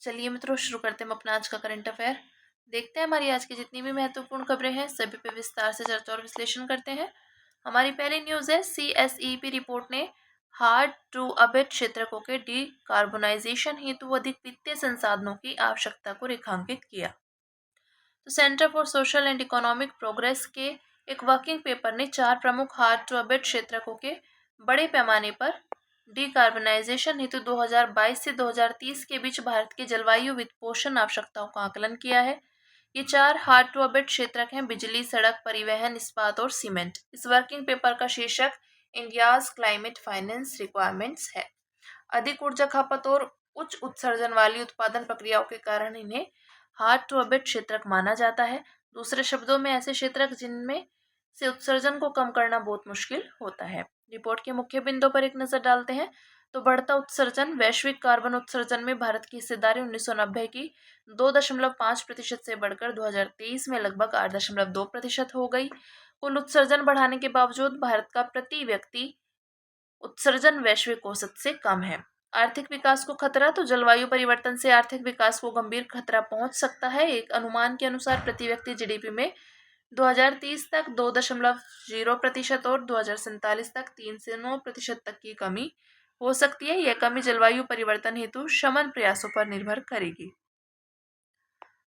चलिए मित्रों, शुरू करते हैं हम अपना आज का करंट अफेयर। देखते हैं हमारी आज की जितनी भी महत्वपूर्ण खबरें हैं सभी पे विस्तार से चर्चा और विश्लेषण करते हैं। हमारी पहली न्यूज है, CSEP रिपोर्ट ने हार्ड टू अबेट क्षेत्रकों के डीकार्बोनाइजेशन हेतु अधिक वित्तीय संसाधनों की आवश्यकता को रेखांकित किया। तो centre for social and economic progress के एक वर्किंग पेपर ने 4 प्रमुख हार्ड टू अबेट क्षेत्रकों के बड़े पैमाने पर डीकार्बोनाइजेशन हेतु 2022 से 2030 के बीच भारत के जलवायु वित्तपोषण आवश्यकताओं का आकलन किया है। ये 4 हार्ड टू अबेट क्षेत्रक हैं: बिजली, सड़क, परिवहन, इस्पात और सीमेंट। इस वर्किंग पेपर का शीर्षक इंडियाज क्लाइमेट फाइनेंस रिक्वायरमेंट्स है। अधिक ऊर्जा खपत और उच्च उत्सर्जन वाली उत्पादन प्रक्रियाओं के कारण इन्हें हार्ड टू अबेट क्षेत्रक माना जाता है। दूसरे शब्दों में, ऐसे क्षेत्रक जिनमें से उत्सर्जन को कम करना बहुत मुश्किल होता है। रिपोर्ट के मुख्य बिंदुओं पर एक नजर डालते हैं। तो बढ़ता उत्सर्जन, वैश्विक कार्बन उत्सर्जन में भारत की हिस्सेदारी 1990 की 2.5% से बढ़कर 2023 में लगभग 8.2% हो गई। कुल उत्सर्जन बढ़ाने के बावजूद भारत का प्रति व्यक्ति उत्सर्जन वैश्विक औसत से कम है। आर्थिक विकास को खतरा, तो जलवायु परिवर्तन से आर्थिक विकास को गंभीर खतरा पहुंच सकता है। एक अनुमान के अनुसार प्रति व्यक्ति जीडीपी में 2030 तक 2.0% और 2047 तक 3 से 9% तक की कमी हो सकती है। यह कमी जलवायु परिवर्तन हेतु शमन प्रयासों पर निर्भर करेगी।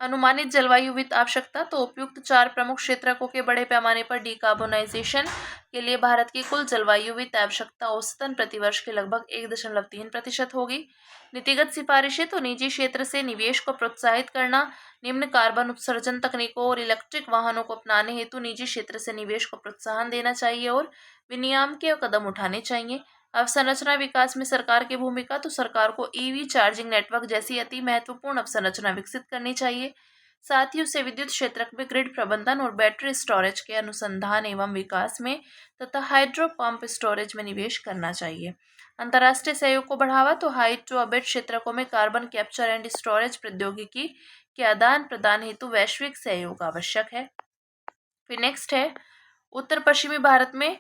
अनुमानित जलवायु वित्त आवश्यकता, तो उपयुक्त 4 प्रमुख क्षेत्रकों के बड़े पैमाने पर डीकार्बोनाइजेशन के लिए भारत की कुल जलवायु वित्त आवश्यकता औसतन प्रतिवर्ष के लगभग 1.3% होगी। नीतिगत सिफारिशें, तो निजी क्षेत्र से निवेश को प्रोत्साहित करना, निम्न कार्बन उत्सर्जन तकनीकों और इलेक्ट्रिक वाहनों को अपनाने हेतु निजी क्षेत्र से निवेश को प्रोत्साहन देना चाहिए और विनियामकीय कदम उठाने चाहिए। अवसंरचना विकास में सरकार की भूमिका, तो सरकार को ईवी चार्जिंग नेटवर्क जैसी अति महत्वपूर्ण अवसंरचना विकसित करनी चाहिए। साथ ही उसे विद्युत क्षेत्र में ग्रिड प्रबंधन और बैटरी स्टोरेज के अनुसंधान एवं विकास में तथा हाइड्रो पंप स्टोरेज में निवेश करना चाहिए। अंतर्राष्ट्रीय सहयोग को बढ़ावा, तो हाइड टू अबेट क्षेत्रकों में कार्बन कैप्चर एंड स्टोरेज प्रौद्योगिकी के आदान प्रदान हेतु वैश्विक सहयोग आवश्यक है। फिर नेक्स्ट है, उत्तर पश्चिमी भारत में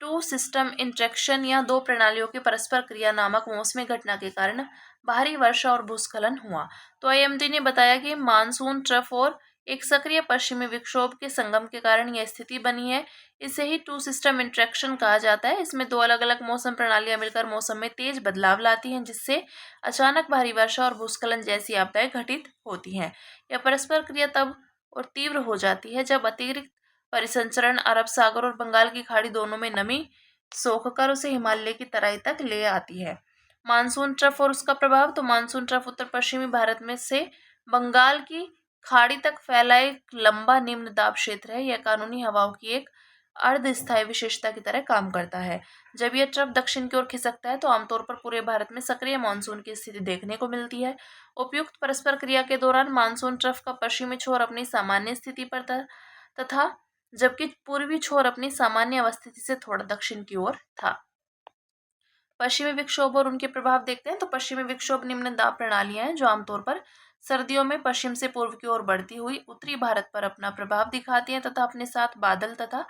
टू सिस्टम इंटरेक्शन या 2 प्रणालियों की परस्पर क्रिया नामक मौसमी घटना के कारण भारी वर्षा और भूस्खलन हुआ। तो आईएमडी ने बताया कि मानसून ट्रफ और एक सक्रिय पश्चिमी विक्षोभ के संगम के कारण यह स्थिति बनी है। इसे ही टू सिस्टम इंटरेक्शन कहा जाता है। इसमें 2 अलग अलग मौसम प्रणालियां मिलकर मौसम में तेज बदलाव लाती हैं, जिससे अचानक भारी वर्षा और भूस्खलन जैसी आपदाएं घटित होती हैं। यह परस्पर क्रिया तब और तीव्र हो जाती है जब अतिरिक्त परिसंचरण अरब सागर और बंगाल की खाड़ी दोनों में नमी सोखकर उसे हिमालय की तराई तक ले आती है। मानसून ट्रफ और उसका प्रभाव, तो मानसून ट्रफ उत्तर पश्चिमी भारत में से बंगाल की खाड़ी तक फैला एक लंबा निम्न दाब क्षेत्र है। यह कानूनी हवाओं की एक अर्धस्थायी विशेषता की तरह काम करता है। जब यह ट्रफ दक्षिण की ओर खिसकता है तो आमतौर पर पूरे भारत में सक्रिय मानसून की स्थिति देखने को मिलती है। उपयुक्त परस्पर क्रिया के दौरान मानसून ट्रफ का पश्चिमी छोर अपनी सामान्य स्थिति पर तथा जबकि पूर्वी छोर अपनी सामान्य अवस्थिति से थोड़ा दक्षिण की ओर था। पश्चिमी विक्षोभ और उनके प्रभाव देखते हैं। तो पश्चिमी विक्षोभ निम्न दाब प्रणालियां हैं जो आमतौर पर सर्दियों में पश्चिम से पूर्व की ओर बढ़ती हुई उत्तरी भारत पर अपना प्रभाव दिखाती हैं तथा अपने साथ बादल तथा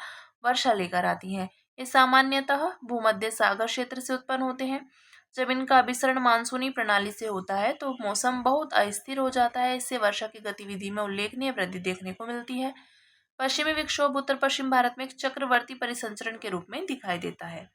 वर्षा लेकर आती हैं। ये सामान्यतः भूमध्य सागर क्षेत्र से उत्पन्न होते हैं। जब इनका अभिसरण मानसूनी प्रणाली से होता है तो मौसम बहुत अस्थिर हो जाता है। इससे वर्षा की गतिविधि में उल्लेखनीय वृद्धि देखने को मिलती है। पश्चिमी विक्षोभ उत्तर पश्चिम भारत में एक चक्रवर्ती परिसंचरण के रूप में दिखाई देता है।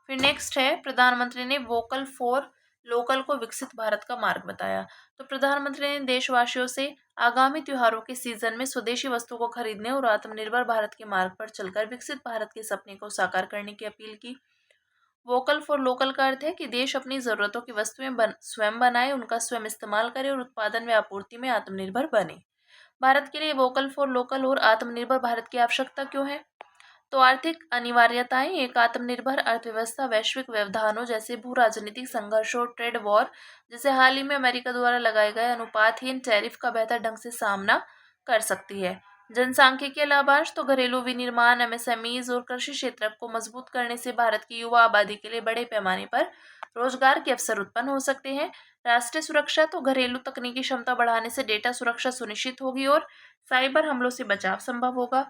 फिर नेक्स्ट है, प्रधानमंत्री ने वोकल फॉर लोकल को विकसित भारत का मार्ग बताया। तो प्रधानमंत्री ने देशवासियों से आगामी त्योहारों के सीजन में स्वदेशी वस्तु को खरीदने और आत्मनिर्भर भारत के मार्ग पर चलकर विकसित भारत के सपने को साकार करने की अपील की। वोकल फॉर लोकल का अर्थ है कि देश अपनी जरूरतों की वस्तुएं स्वयं बनाए, उनका स्वयं इस्तेमाल करे और उत्पादन व आपूर्ति में आत्मनिर्भर बने। भारत के लिए वोकल फॉर लोकल और आत्मनिर्भर भारत की आवश्यकता क्यों है? तो आर्थिक अनिवार्यताएं, एक आत्मनिर्भर अर्थव्यवस्था वैश्विक व्यवधानों जैसे भू राजनीतिक संघर्षों, ट्रेड वॉर जैसे हाल ही में अमेरिका द्वारा लगाए गए अनुपातहीन टैरिफ का बेहतर ढंग से सामना कर सकती है। जनसांख्यिकीय लाभांश, तो घरेलू विनिर्माण, एमएसएमईज और कृषि क्षेत्र को मजबूत करने से भारत की युवा आबादी के लिए बड़े पैमाने पर रोजगार के अवसर उत्पन्न हो सकते हैं। राष्ट्रीय सुरक्षा, तो घरेलू तकनीकी क्षमता बढ़ाने से डेटा सुरक्षा सुनिश्चित होगी और साइबर हमलों से बचाव संभव होगा।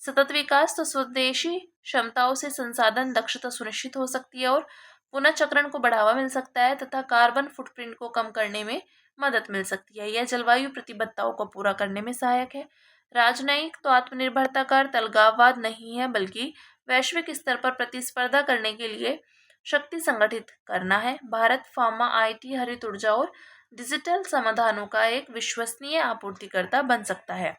सतत विकास, तो स्वदेशी क्षमताओं से संसाधन दक्षता सुनिश्चित हो सकती है और पुनः चक्रण को बढ़ावा मिल सकता है तथा कार्बन फुटप्रिंट को कम करने में मदद मिल सकती है। यह जलवायु प्रतिबद्धताओं को पूरा करने में सहायक है। राजनयिक तो आत्मनिर्भरता का अर्थ अलगाववाद नहीं है, बल्कि वैश्विक स्तर पर प्रतिस्पर्धा करने के लिए शक्ति संगठित करना है। भारत फार्मा, आईटी, हरित ऊर्जा और डिजिटल समाधानों का एक विश्वसनीय आपूर्तिकर्ता बन सकता है।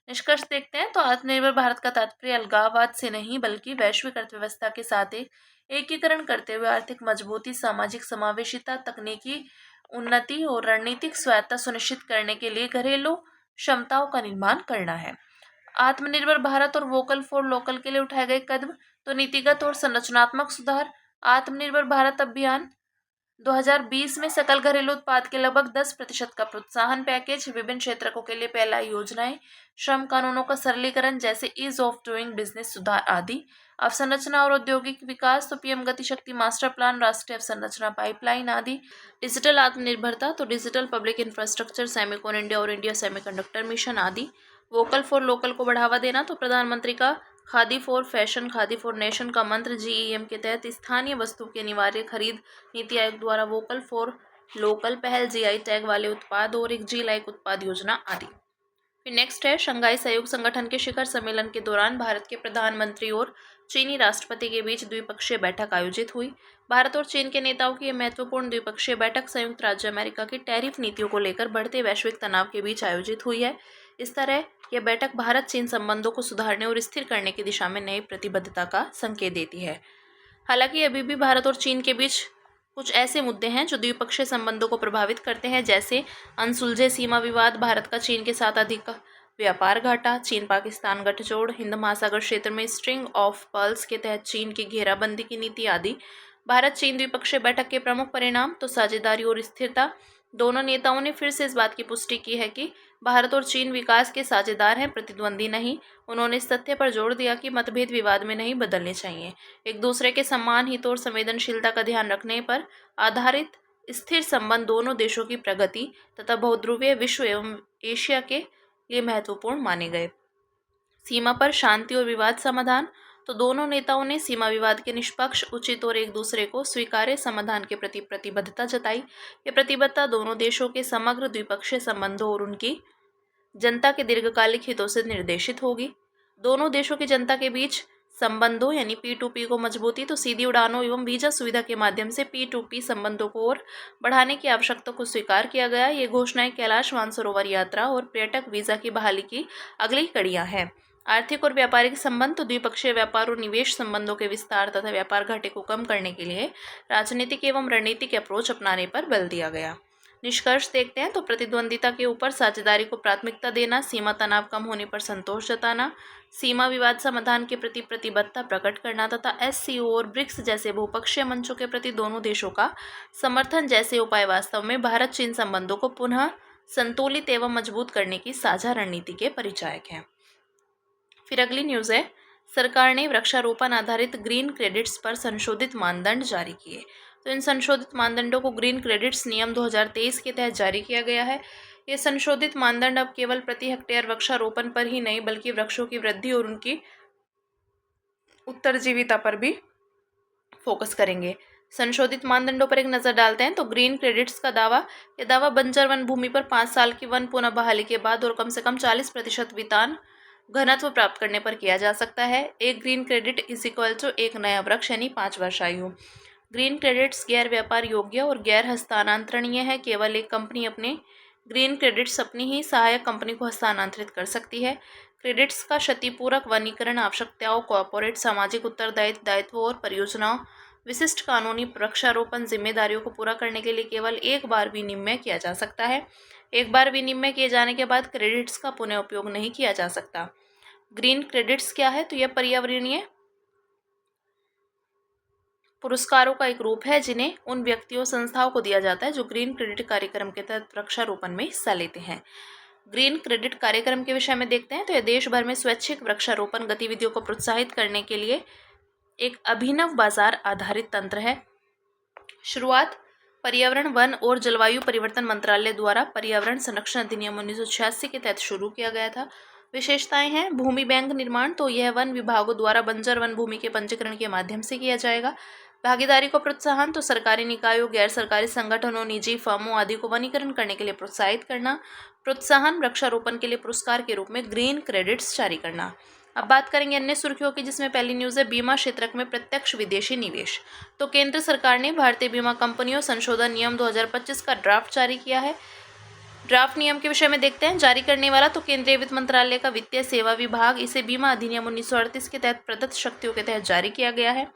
निष्कर्ष देखते हैं तो आत्मनिर्भर भारत का तात्पर्य अलगाववाद से नहीं, बल्कि वैश्विक अर्थव्यवस्था के साथ एक एकीकरण करते हुए आर्थिक मजबूती, सामाजिक समावेशिता, तकनीकी उन्नति और रणनीतिक स्वायत्तता सुनिश्चित करने के लिए घरेलू क्षमताओं का निर्माण करना है। आत्मनिर्भर भारत और वोकल फॉर लोकल के लिए उठाए गए कदम तो नीतिगत और संरचनात्मक सुधार। आत्मनिर्भर भारत अभियान 2020 में सकल घरेलू उत्पाद के लगभग 10% का प्रोत्साहन पैकेज, विभिन्न क्षेत्रों के लिए पहला योजनाएं, श्रम कानूनों का सरलीकरण जैसे ईज ऑफ डूइंग बिजनेस सुधार आदि। अवसंरचना और औद्योगिक विकास तो पीएम गति शक्ति मास्टर प्लान, राष्ट्रीय अवसंरचना पाइपलाइन आदि। डिजिटल आत्मनिर्भरता तो digital public infrastructure, Semicon India और इंडिया सेमीकंडक्टर मिशन आदि। वोकल फॉर लोकल को बढ़ावा देना तो प्रधानमंत्री का khadi for fashion, khadi for nation का मंत्र, जीईएम के तहत स्थानीय वस्तु की अनिवार्य खरीद, नीति आयोग द्वारा वोकल फॉर लोकल पहल, जीआई टैग वाले उत्पाद और एक जी लाइक उत्पाद योजना आदि। फिर नेक्स्ट है शंघाई सहयोग संगठन के शिखर सम्मेलन के दौरान भारत के प्रधानमंत्री और चीनी राष्ट्रपति के बीच द्विपक्षीय बैठक आयोजित हुई। भारत और चीन के नेताओं की यह महत्वपूर्ण द्विपक्षीय बैठक संयुक्त राज्य अमेरिका की टैरिफ नीतियों को लेकर बढ़ते वैश्विक तनाव के बीच आयोजित हुई है। इस तरह यह बैठक भारत चीन संबंधों को सुधारने और स्थिर करने की दिशा में नई प्रतिबद्धता का संकेत देती है। हालांकि अभी भी भारत और चीन के बीच कुछ ऐसे मुद्दे हैं जो द्विपक्षीय संबंधों को प्रभावित करते हैं, जैसे अनसुलझे सीमा विवाद, भारत का चीन के साथ अधिक व्यापार घाटा, चीन पाकिस्तान गठजोड़, हिंद महासागर क्षेत्र में स्ट्रिंग ऑफ पर्ल्स के तहत चीन की घेराबंदी की नीति आदि। भारत चीन द्विपक्षीय बैठक के प्रमुख परिणाम तो साझेदारी और स्थिरता। दोनों नेताओं ने फिर से इस बात की पुष्टि की है कि भारत और चीन विकास के साझेदार हैं, प्रतिद्वंदी नहीं। उन्होंने इस तथ्य पर जोर दिया कि मतभेद विवाद में नहीं बदलने चाहिए। एक दूसरे के सम्मान, हित और संवेदनशीलता का ध्यान रखने पर आधारित स्थिर संबंध दोनों देशों की प्रगति तथा बहुध्रुवीय विश्व एवं एशिया के लिए महत्वपूर्ण माने गए। सीमा पर शांति और विवाद समाधान तो दोनों नेताओं ने सीमा विवाद के निष्पक्ष, उचित और एक दूसरे को स्वीकार्य समाधान के प्रति प्रतिबद्धता जताई। ये प्रतिबद्धता दोनों देशों के समग्र द्विपक्षीय संबंधों और उनकी जनता के दीर्घकालिक हितों से निर्देशित होगी। दोनों देशों की जनता के बीच संबंधों यानी P2P को मजबूती तो सीधी उड़ानों एवं वीजा सुविधा के माध्यम से P2P संबंधों को और बढ़ाने की आवश्यकता को स्वीकार किया गया। ये घोषणाएं कैलाश मानसरोवर यात्रा और पर्यटक वीजा की बहाली की अगली कड़ियां हैं। आर्थिक और व्यापारिक संबंध तो द्विपक्षीय व्यापार और निवेश संबंधों के विस्तार तथा व्यापार घाटे को कम करने के लिए राजनीतिक एवं रणनीतिक अप्रोच अपनाने पर बल दिया गया। निष्कर्ष देखते हैं तो प्रतिद्वंदिता के ऊपर साझेदारी को प्राथमिकता देना, सीमा तनाव कम होने पर संतोष जताना, सीमा विवाद समाधान के प्रति प्रतिबद्धता प्रकट करना तथा SCO और ब्रिक्स जैसे बहुपक्षीय मंचों के प्रति दोनों देशों का समर्थन जैसे उपाय वास्तव में भारत चीन संबंधों को पुनः संतुलित एवं मजबूत करने की साझा रणनीति के परिचायक हैं। फिर अगली न्यूज़ है, सरकार ने वृक्षारोपण आधारित ग्रीन क्रेडिट्स पर संशोधित मानदंड जारी किए। तो इन संशोधित मानदंडों को ग्रीन क्रेडिट्स नियम 2023 के तहत जारी किया गया है। ये संशोधित मानदंड अब केवल प्रति हेक्टेयर वृक्षारोपण पर ही नहीं, बल्कि वृक्षों की वृद्धि और उनकी उत्तरजीविता पर भी फोकस करेंगे। संशोधित मानदंडों पर एक नज़र डालते हैं तो ग्रीन क्रेडिट्स का दावा बंजर वन भूमि पर 5 साल की वन पुनः बहाली के बाद और कम से कम 40% वितान घनत्व प्राप्त करने पर किया जा सकता है। एक green credit is equal to एक नया वृक्ष यानी 5 वर्ष आयु। ग्रीन क्रेडिट्स गैर व्यापार योग्य और गैर हस्तांतरणीय है। केवल एक कंपनी अपने ग्रीन क्रेडिट्स अपनी ही सहायक कंपनी को हस्तांतरित कर सकती है। क्रेडिट्स का क्षतिपूरक वनीकरण आवश्यकताओं, कॉर्पोरेट सामाजिक उत्तरदायित्व दायित्व और परियोजनाओं विशिष्ट कानूनी वृक्षारोपण जिम्मेदारियों को पूरा करने के लिए केवल एक बार विनिमय किया जा सकता है। एक बार विनिमय किए जाने के बाद क्रेडिट्स का पुनः उपयोग नहीं किया जा सकता। ग्रीन क्रेडिट्स क्या है? तो यह पर्यावरणीय पुरस्कारों का एक रूप है जिन्हें उन व्यक्तियों संस्थाओं को दिया जाता है जो ग्रीन क्रेडिट कार्यक्रम के तहत वृक्षारोपण में हिस्सा लेते हैं। ग्रीन क्रेडिट कार्यक्रम के विषय में देखते हैं तो यह देश भर में स्वैच्छिक वृक्षारोपण गतिविधियों को प्रोत्साहित करने के लिए एक अभिनव बाजार आधारित तंत्र है। शुरुआत पर्यावरण, वन और जलवायु परिवर्तन मंत्रालय द्वारा पर्यावरण संरक्षण अधिनियम 1986 के तहत शुरू किया गया था। विशेषताएं हैं, भूमि बैंक निर्माण तो यह वन विभागों द्वारा बंजर वन भूमि के पंजीकरण के माध्यम से किया जाएगा। भागीदारी को प्रोत्साहन, तो सरकारी निकायों, गैर सरकारी संगठनों, निजी फर्मों आदि को वनीकरण करने के लिए प्रोत्साहित करना। प्रोत्साहन, वृक्षारोपण के लिए पुरस्कार के रूप में ग्रीन क्रेडिट्स जारी करना। अब बात करेंगे अन्य सुर्खियों की, जिसमें पहली न्यूज़ है बीमा क्षेत्र में प्रत्यक्ष विदेशी निवेश। तो केंद्र सरकार ने भारतीय बीमा कंपनियों संशोधन नियम 2025 का ड्राफ्ट जारी किया है। ड्राफ्ट नियम के विषय में देखते हैं। जारी करने वाला तो केंद्रीय वित्त मंत्रालय का वित्तीय सेवा विभाग। इसे बीमा अधिनियम 1938 के तहत प्रदत्त शक्तियों के तहत जारी किया गया है।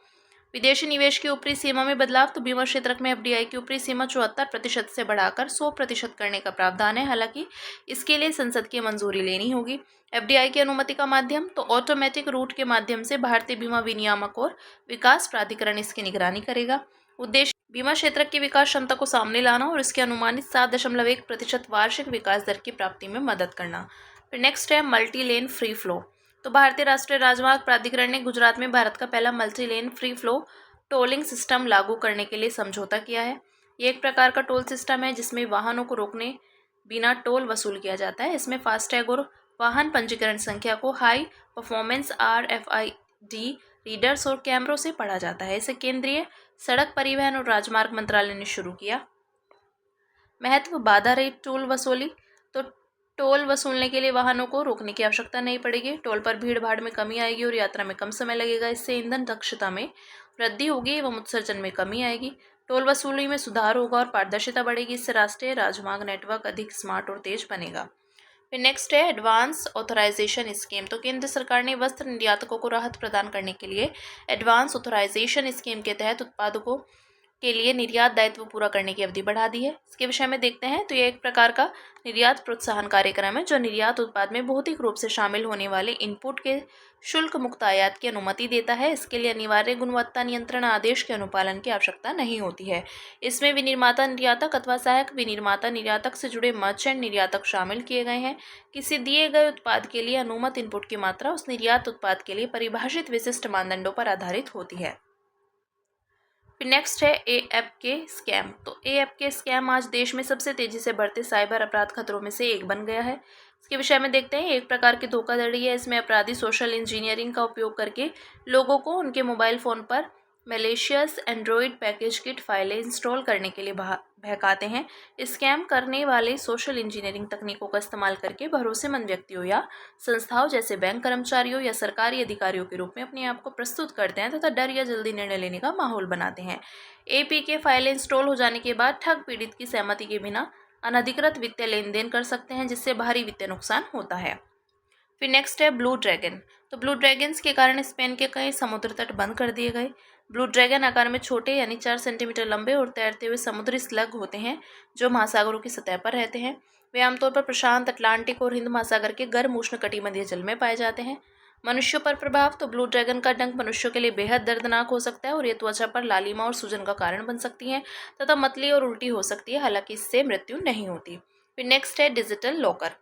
विदेशी निवेश की ऊपरी सीमा में बदलाव, तो बीमा क्षेत्र में एफडीआई की ऊपरी सीमा 74% से बढ़ाकर 100% करने का प्रावधान है। हालांकि इसके लिए संसद की मंजूरी लेनी होगी। एफडीआई की अनुमति का माध्यम, तो ऑटोमेटिक रूट के माध्यम से भारतीय बीमा विनियामक और विकास प्राधिकरण इसकी निगरानी करेगा। उद्देश्य बीमा क्षेत्र की विकास क्षमता को सामने लाना और इसके अनुमानित 7.1% वार्षिक विकास दर की प्राप्ति में मदद करना। फिर नेक्स्ट है मल्टी लेन फ्री फ्लो। तो भारतीय राष्ट्रीय राजमार्ग प्राधिकरण ने गुजरात में भारत का पहला multi lane free flow tolling system लागू करने के लिए समझौता किया है। ये एक प्रकार का टोल सिस्टम है जिसमें वाहनों को रोकने बिना टोल वसूल किया जाता है। इसमें फास्टैग और वाहन पंजीकरण संख्या को हाई परफॉर्मेंस RFID रीडर्स और कैमरों से पढ़ा जाता है। इसे केंद्रीय सड़क परिवहन और राजमार्ग मंत्रालय ने शुरू किया। महत्व, बाधा रहित टोल वसूली। तो टोल वसूलने के लिए वाहनों को रोकने की आवश्यकता नहीं पड़ेगी। टोल पर भीड़ भाड़ में कमी आएगी और यात्रा में कम समय लगेगा। इससे ईंधन दक्षता में वृद्धि होगी एवं उत्सर्जन में कमी आएगी। टोल वसूली में सुधार होगा और पारदर्शिता बढ़ेगी। इससे राष्ट्रीय राजमार्ग नेटवर्क अधिक स्मार्ट और तेज बनेगा। फिर नेक्स्ट है एडवांस ऑथराइजेशन स्कीम। तो केंद्र सरकार ने वस्त्र निर्यातकों को राहत प्रदान करने के लिए एडवांस ऑथराइजेशन स्कीम के तहत उत्पादकों के लिए निर्यात दायित्व पूरा करने की अवधि बढ़ा दी है। इसके विषय में देखते हैं। तो यह एक प्रकार का निर्यात प्रोत्साहन कार्यक्रम है जो निर्यात उत्पाद में भौतिक रूप से शामिल होने वाले इनपुट के शुल्क मुक्त आयात की अनुमति देता है। इसके लिए अनिवार्य गुणवत्ता नियंत्रण आदेश के अनुपालन की आवश्यकता नहीं होती है। इसमें विनिर्माता निर्यातक अथवा सहायक विनिर्माता निर्यातक से जुड़े मर्चेंट निर्यातक शामिल किए गए हैं। किसी दिए गए उत्पाद के लिए अनुमत इनपुट की मात्रा उस निर्यात उत्पाद के लिए परिभाषित विशिष्ट मानदंडों पर आधारित होती है। फिर नेक्स्ट है AFK स्कैम। तो AFK स्कैम आज देश में सबसे तेजी से बढ़ते साइबर अपराध खतरों में से एक बन गया है। इसके विषय में देखते हैं। एक प्रकार की धोखाधड़ी है। इसमें अपराधी सोशल इंजीनियरिंग का उपयोग करके लोगों को उनके मोबाइल फ़ोन पर मैलिशियस एंड्रॉयड पैकेज किट फाइलें इंस्टॉल करने के लिए बहकाते हैं। स्कैम करने वाले सोशल इंजीनियरिंग तकनीकों का इस्तेमाल करके भरोसेमंद व्यक्तियों या संस्थाओं जैसे बैंक कर्मचारियों या सरकारी अधिकारियों के रूप में अपने आप को प्रस्तुत करते हैं तथा डर या जल्दी निर्णय लेने का माहौल बनाते हैं। APK फाइलें इंस्टॉल हो जाने के बाद ठग पीड़ित की सहमति के बिना अनधिकृत वित्तीय लेन देन कर सकते हैं, जिससे भारी वित्तीय नुकसान होता है। फिर नेक्स्ट है ब्लू ड्रैगन। तो ब्लू ड्रैगन्स के कारण स्पेन के कई समुद्र तट बंद कर दिए गए। ब्लू ड्रैगन आकार में छोटे यानी 4 सेंटीमीटर लंबे और तैरते हुए समुद्री स्लग होते हैं जो महासागरों की सतह पर रहते हैं। वे आमतौर पर प्रशांत, अटलांटिक और हिंद महासागर के गर्म उष्णकटिबंधीय जल में पाए जाते हैं। मनुष्यों पर प्रभाव, तो ब्लू ड्रैगन का डंक मनुष्यों के लिए बेहद दर्दनाक हो सकता है और ये त्वचा पर लालिमा और सूजन का कारण बन सकती है तथा मतली और उल्टी हो सकती है। हालांकि इससे मृत्यु नहीं होती। फिर नेक्स्ट है डिजिटल लॉकर।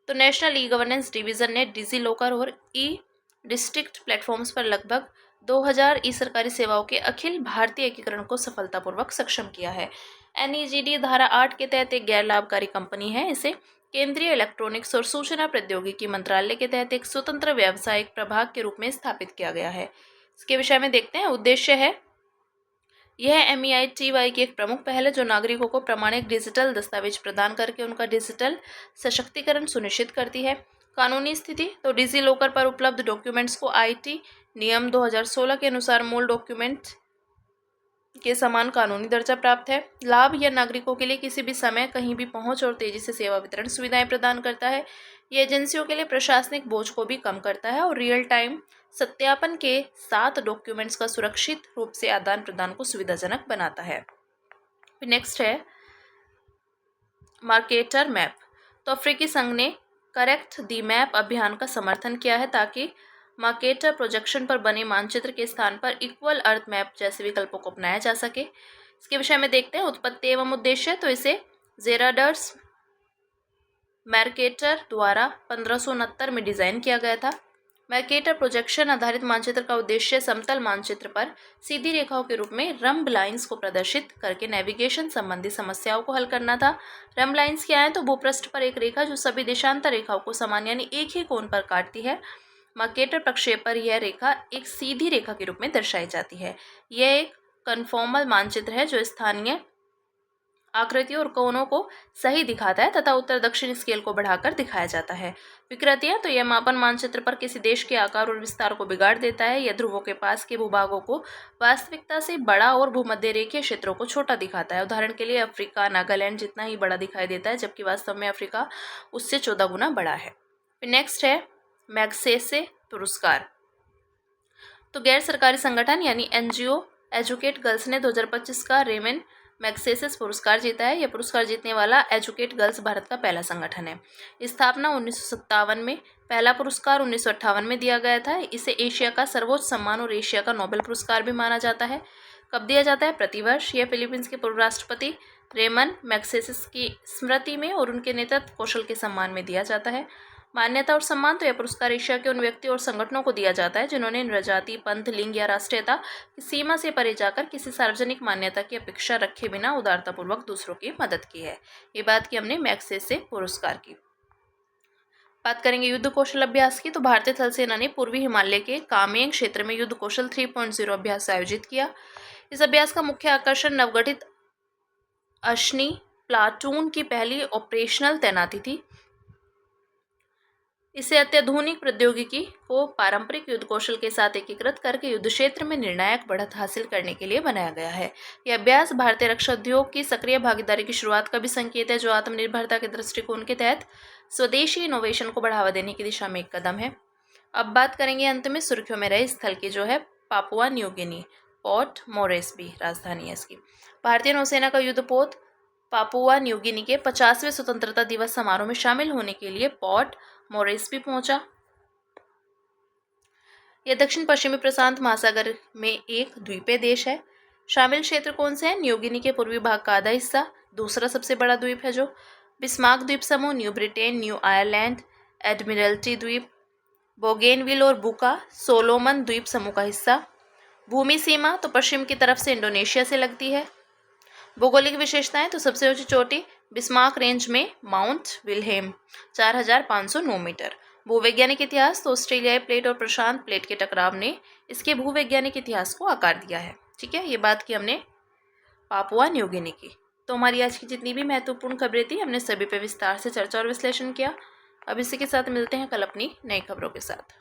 तो नेशनल ई गवर्नेंस डिवीजन ने डिजी लॉकर और ई डिस्ट्रिक्ट प्लेटफॉर्म्स पर लगभग 2000 ई सरकारी सेवाओं के अखिल भारतीय एकीकरण को सफलतापूर्वक सक्षम किया है। NEGD धारा 8 के तहत एक गैर लाभकारी कंपनी है। इसे केंद्रीय इलेक्ट्रॉनिक्स और सूचना प्रौद्योगिकी मंत्रालय के तहत एक स्वतंत्र व्यावसायिक प्रभाग के रूप में स्थापित किया गया है। इसके विषय में देखते हैं। उद्देश्य है, यह MEITY की एक प्रमुख पहल है जो नागरिकों को प्रमाणिक डिजिटल दस्तावेज प्रदान करके उनका डिजिटल सशक्तिकरण सुनिश्चित करती है। कानूनी स्थिति, तो डिजी लॉकर पर उपलब्ध डॉक्यूमेंट्स को IT नियम 2016 के अनुसार मूल डॉक्यूमेंट के समान कानूनी दर्जा प्राप्त है। लाभ, यह नागरिकों के लिए किसी भी समय कहीं भी पहुंच और तेजी से सेवा वितरण सुविधाएं प्रदान करता है। ये एजेंसियों के लिए प्रशासनिक बोझ को भी कम करता है और रियल टाइम सत्यापन के साथ डॉक्यूमेंट्स का सुरक्षित रूप से आदान प्रदान को सुविधाजनक बनाता है। फिर नेक्स्ट है मार्केटर मैप। तो अफ्रीकी संघ ने करेक्ट द मैप अभियान का समर्थन किया है ताकि मार्केटर प्रोजेक्शन पर बने मानचित्र के स्थान पर इक्वल अर्थ मैप जैसे विकल्पों को अपनाया जा सके। इसके विषय में देखते हैं। उत्पत्ति एवं उद्देश्य, तो इसे जेराडर्स मैर्केटर द्वारा 1569 में डिजाइन किया गया था। मैर्केटर प्रोजेक्शन आधारित मानचित्र का उद्देश्य समतल मानचित्र पर सीधी रेखाओं के रूप में रंब लाइंस को प्रदर्शित करके नेविगेशन संबंधी समस्याओं को हल करना था। रंब लाइंस क्या है, तो भूपृष्ठ पर एक रेखा जो सभी देशांतर रेखाओं को समान यानी एक ही कोण पर काटती है। मार्केटर प्रक्षेप पर यह रेखा एक सीधी रेखा के रूप में दर्शाई जाती है। यह एक कन्फॉर्मल मानचित्र है जो स्थानीय आकृतियों और कोणों को सही दिखाता है तथा उत्तर दक्षिण स्केल को बढ़ाकर दिखाया जाता है। विकृतियां, तो यह मापन मानचित्र पर किसी देश के आकार और विस्तार को बिगाड़ देता है। यह ध्रुवों के पास के भूभागों को वास्तविकता से बड़ा और भूमध्य रेखीय क्षेत्रों को छोटा दिखाता है। उदाहरण के लिए अफ्रीका नागालैंड जितना ही बड़ा दिखाई देता है, जबकि वास्तव में अफ्रीका उससे 14 गुना बड़ा है। नेक्स्ट है मैग्सेसे पुरस्कार। तो गैर सरकारी संगठन यानी NGO एजुकेट गर्ल्स ने 2025 का रेमन मैग्सेसे पुरस्कार जीता है। यह पुरस्कार जीतने वाला एजुकेट गर्ल्स भारत का पहला संगठन है। स्थापना 1957 में, पहला पुरस्कार 1958 में दिया गया था। इसे एशिया का सर्वोच्च सम्मान और एशिया का नोबेल पुरस्कार भी माना जाता है। कब दिया जाता है? प्रतिवर्ष। यह फिलीपींस के पूर्व राष्ट्रपति रेमन मैग्सेसे की स्मृति में और उनके नेतृत्व कौशल के सम्मान में दिया जाता है। मान्यता और सम्मान, तो यह पुरस्कार एशिया के उन व्यक्तियों और संगठनों को दिया जाता है जिन्होंने जाति, पंथ, लिंग या राष्ट्रीयता की सीमा से परे जाकर किसी सार्वजनिक मान्यता की अपेक्षा रखे बिना उदारतापूर्वक दूसरों की मदद की है। ये बात की हमने मैग्सेसे पुरस्कार की। बात करेंगे युद्ध कौशल अभ्यास की। तो भारतीय थल सेना ने पूर्वी हिमालय के कामेंग क्षेत्र में युद्ध कौशल 3.0 अभ्यास आयोजित किया। इस अभ्यास का मुख्य आकर्षण नवगठित अश्नी प्लाटून की पहली ऑपरेशनल तैनाती थी। इसे अत्याधुनिक प्रौद्योगिकी को पारंपरिक युद्ध कौशल के साथ एकीकृत करके युद्ध क्षेत्र में निर्णायक बढ़त हासिल करने के लिए बनाया गया है। यह अभ्यास भारतीय रक्षा उद्योग की सक्रिय भागीदारी की शुरुआत का भी संकेत है, जो आत्मनिर्भरता के दृष्टिकोण के तहत स्वदेशी इनोवेशन को बढ़ावा देने की दिशा में एक कदम है। अब बात करेंगे अंत में सुर्खियों में रहे स्थल की, जो है Papua New Guinea, port Moresby राजधानी है इसकी। भारतीय नौसेना का युद्धपोत पापुआ न्यू गिनी के 50वें स्वतंत्रता दिवस समारोह में शामिल होने के लिए पोर्ट मोरेस्बी पहुंचा। यह दक्षिण पश्चिमी प्रशांत महासागर में एक द्वीपीय देश है। शामिल क्षेत्र कौन से हैं? न्यू गिनी के पूर्वी भाग का आधा हिस्सा, दूसरा सबसे बड़ा द्वीप है जो बिस्मार्क द्वीप समूह, new Britain, new Ireland, Admiralty द्वीप, बोगेनविल और बुका, सोलोमन द्वीप समूह का हिस्सा। भूमि सीमा, तो पश्चिम की तरफ से इंडोनेशिया से लगती है। भौगोलिक विशेषताएं, तो सबसे ऊंची चोटी बिस्मार्क रेंज में माउंट विल्हेम 4509 मीटर। भूवैज्ञानिक इतिहास, तो ऑस्ट्रेलियाई प्लेट और प्रशांत प्लेट के टकराव ने इसके भूवैज्ञानिक इतिहास को आकार दिया है। ठीक है, ये बात की हमने पापुआ न्यू गिनी की। तो हमारी आज की जितनी भी महत्वपूर्ण खबरें थी, हमने सभी पे विस्तार से चर्चा और विश्लेषण किया। अब इसी के साथ मिलते हैं कल अपनी नई खबरों के साथ।